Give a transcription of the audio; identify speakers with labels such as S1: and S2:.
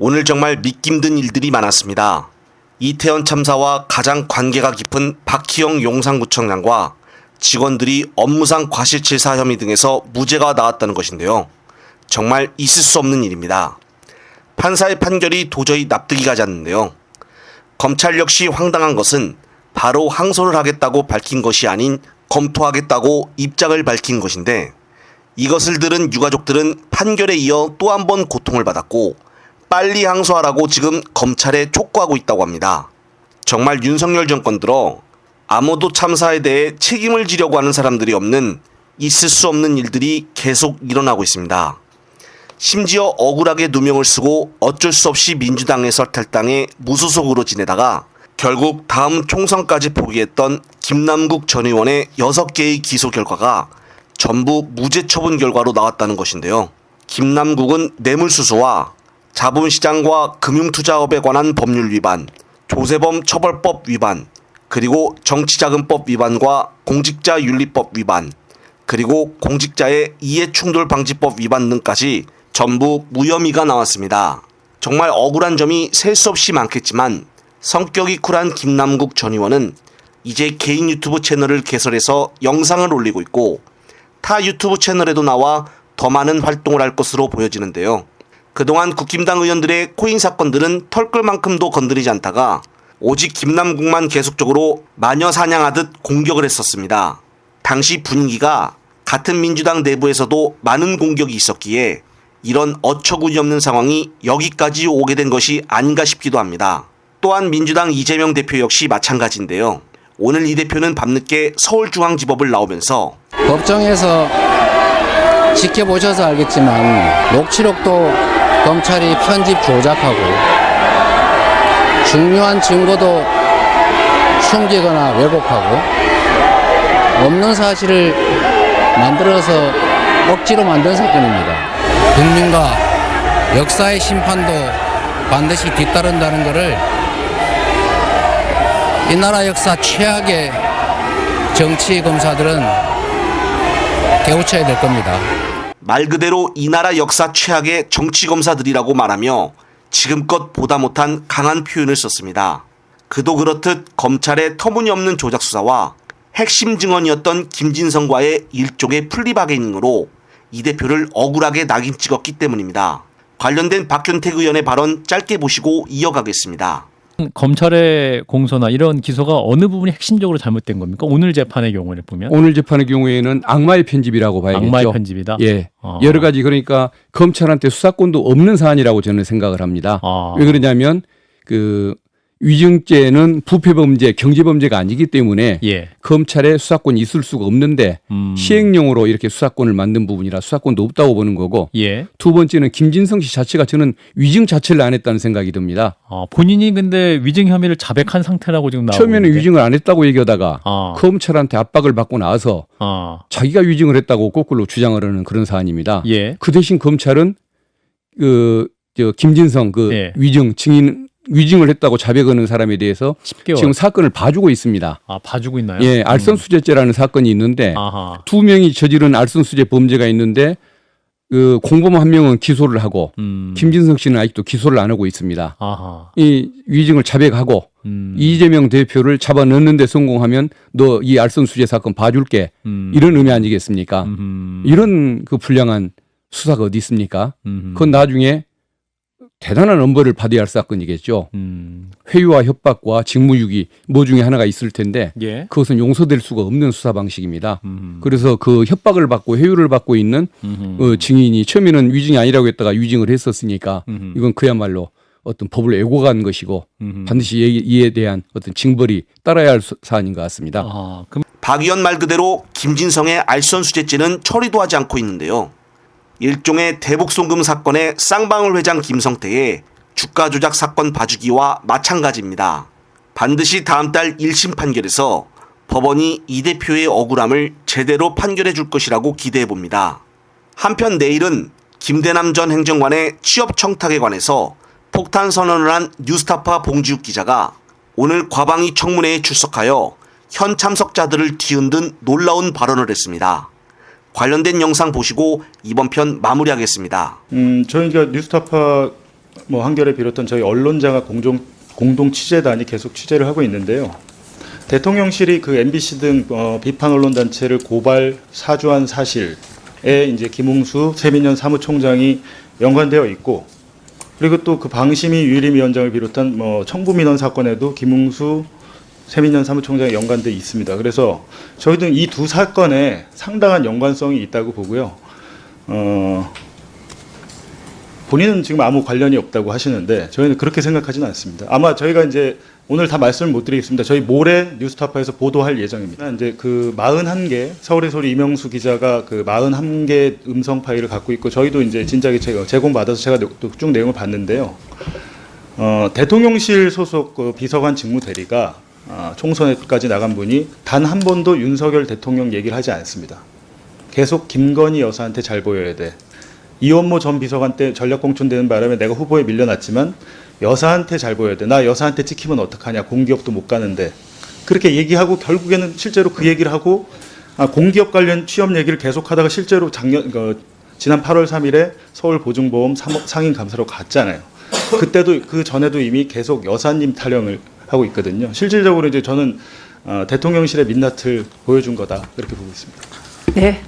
S1: 오늘 정말 믿기 힘든 일들이 많았습니다. 이태원 참사와 가장 관계가 깊은 박희영 용산구청장과 직원들이 업무상 과실치사 혐의 등에서 무죄가 나왔다는 것인데요. 정말 있을 수 없는 일입니다. 판사의 판결이 도저히 납득이 가지 않는데요. 검찰 역시 황당한 것은 바로 항소를 하겠다고 밝힌 것이 아닌 검토하겠다고 입장을 밝힌 것인데, 이것을 들은 유가족들은 판결에 이어 또 한 번 고통을 받았고 빨리 항소하라고 지금 검찰에 촉구하고 있다고 합니다. 정말 윤석열 정권 들어 아무도 참사에 대해 책임을 지려고 하는 사람들이 없는 있을 수 없는 일들이 계속 일어나고 있습니다. 심지어 억울하게 누명을 쓰고 어쩔 수 없이 민주당에서 탈당해 무소속으로 지내다가 결국 다음 총선까지 포기했던 김남국 전 의원의 6개의 기소 결과가 전부 무죄 처분 결과로 나왔다는 것인데요. 김남국은 뇌물수수와 자본시장과 금융투자업에 관한 법률 위반, 조세범 처벌법 위반, 그리고 정치자금법 위반과 공직자윤리법 위반, 그리고 공직자의 이해충돌방지법 위반 등까지 전부 무혐의가 나왔습니다. 정말 억울한 점이 셀 수 없이 많겠지만 성격이 쿨한 김남국 전 의원은 이제 개인 유튜브 채널을 개설해서 영상을 올리고 있고 타 유튜브 채널에도 나와 더 많은 활동을 할 것으로 보여지는데요. 그동안 국힘당 의원들의 코인 사건들은 털끌만큼도 건드리지 않다가 오직 김남국만 계속적으로 마녀 사냥하듯 공격을 했었습니다. 당시 분위기가 같은 민주당 내부에서도 많은 공격이 있었기에 이런 어처구니 없는 상황이 여기까지 오게 된 것이 아닌가 싶기도 합니다. 또한 민주당 이재명 대표 역시 마찬가지인데요. 오늘 이 대표는 밤늦게 서울중앙지법을 나오면서
S2: 법정에서 지켜보셔서 알겠지만 녹취록도 검찰이 편집 조작하고 중요한 증거도 숨기거나 왜곡하고 없는 사실을 만들어서 억지로 만든 사건입니다. 국민과 역사의 심판도 반드시 뒤따른다는 것을 이 나라 역사 최악의 정치 검사들은 깨우쳐야 될 겁니다.
S1: 말 그대로 이 나라 역사 최악의 정치 검사들이라고 말하며 지금껏 보다 못한 강한 표현을 썼습니다. 그도 그렇듯 검찰의 터무니없는 조작 수사와 핵심 증언이었던 김진성과의 일종의 플리바게닝으로 이 대표를 억울하게 낙인 찍었기 때문입니다. 관련된 박균택 의원의 발언 짧게 보시고 이어가겠습니다.
S3: 검찰의 공소나 이런 기소가 어느 부분이 핵심적으로 잘못된 겁니까? 오늘 재판의 경우를 보면
S4: 오늘 재판의 경우에는 악마의 편집이라고 봐야겠죠.
S3: 악마의 편집이다.
S4: 예, 여러 가지 그러니까 검찰한테 수사권도 없는 사안이라고 저는 생각을 합니다. 왜 그러냐면 그 위증죄는 부패범죄, 경제범죄가 아니기 때문에
S3: 예.
S4: 검찰에 수사권이 있을 수가 없는데 시행령으로 이렇게 수사권을 만든 부분이라 수사권도 없다고 보는 거고
S3: 예.
S4: 두 번째는 김진성 씨 자체가 저는 위증 자체를 안 했다는 생각이 듭니다.
S3: 본인이 근데 위증 혐의를 자백한 상태라고 지금 나오고
S4: 처음에는
S3: 있는데.
S4: 위증을 안 했다고 얘기하다가 검찰한테 압박을 받고 나서 자기가 위증을 했다고 거꾸로 주장을 하는 그런 사안입니다.
S3: 예.
S4: 그 대신 검찰은 김진성
S3: 예.
S4: 위증 증인 위증을 했다고 자백하는 사람에 대해서
S3: 10개월.
S4: 지금 사건을 봐주고 있습니다.
S3: 봐주고 있나요?
S4: 예, 알선수재죄라는 사건이 있는데
S3: 아하.
S4: 두 명이 저지른 알선수재 범죄가 있는데 그 공범 한 명은 기소를 하고 김진성 씨는 아직도 기소를 안 하고 있습니다.
S3: 아하.
S4: 이 위증을 자백하고 이재명 대표를 잡아넣는 데 성공하면 너 이 알선수재 사건 봐줄게 이런 의미 아니겠습니까? 이런 그 불량한 수사가 어디 있습니까? 그건 나중에 대단한 엄벌을 받아야 할 사건이겠죠. 회유와 협박과 직무유기 뭐 중에 하나가 있을 텐데
S3: 예.
S4: 그것은 용서될 수가 없는 수사 방식입니다. 그래서 그 협박을 받고 회유를 받고 있는 증인이 처음에는 위증이 아니라고 했다가 위증을 했었으니까 이건 그야말로 어떤 법을 왜곡한 것이고 반드시 이에 대한 어떤 징벌이 따라야 할 사안인 것 같습니다.
S1: 박 의원 말 그대로 김진성의 알선수재죄는 처리도 하지 않고 있는데요. 일종의 대북송금 사건의 쌍방울 회장 김성태의 주가 조작 사건 봐주기와 마찬가지입니다. 반드시 다음 달 1심 판결에서 법원이 이 대표의 억울함을 제대로 판결해 줄 것이라고 기대해 봅니다. 한편 내일은 김대남 전 행정관의 취업 청탁에 관해서 폭탄 선언을 한 뉴스타파 봉지욱 기자가 오늘 과방위 청문회에 출석하여 현 참석자들을 뒤흔든 놀라운 발언을 했습니다. 관련된 영상 보시고 이번 편 마무리하겠습니다.
S5: 저희가 뉴스타파 뭐 한겨레 비롯한 저희 언론자가 공동 취재단이 계속 취재를 하고 있는데요. 대통령실이 그 MBC 등 비판 언론 단체를 고발 사주한 사실에 이제 김웅수 세민연 사무총장이 연관되어 있고, 그리고 또 그 방심위 유일임위원장을 비롯한 뭐 청부민원 사건에도 김웅수 세민연 사무총장이 연관돼 있습니다. 그래서 저희는 이 두 사건에 상당한 연관성이 있다고 보고요. 본인은 지금 아무 관련이 없다고 하시는데 저희는 그렇게 생각하지는 않습니다. 아마 저희가 이제 오늘 다 말씀을 못 드리겠습니다. 저희 모레 뉴스타파에서 보도할 예정입니다. 이제 그 41개 서울의 소리 이명수 기자가 그 41개 음성 파일을 갖고 있고, 저희도 이제 진작에 제공받아서 제가 쭉 내용을 봤는데요. 대통령실 소속 그 비서관 직무 대리가 총선에까지 나간 분이 단 한 번도 윤석열 대통령 얘기를 하지 않습니다. 계속 김건희 여사한테 잘 보여야 돼. 이원모 전 비서관 때 전략공천되는 바람에 내가 후보에 밀려났지만 여사한테 잘 보여야 돼. 나 여사한테 찍히면 어떡하냐. 공기업도 못 가는데. 그렇게 얘기하고 결국에는 실제로 그 얘기를 하고 공기업 관련 취업 얘기를 계속하다가 실제로 지난 8월 3일에 서울보증보험 상임감사로 갔잖아요. 그때도 그 전에도 이미 계속 여사님 타령을 하고 있거든요. 실질적으로 이제 저는 대통령실의 민낯을 보여준 거다, 이렇게 보고 있습니다.
S6: 네.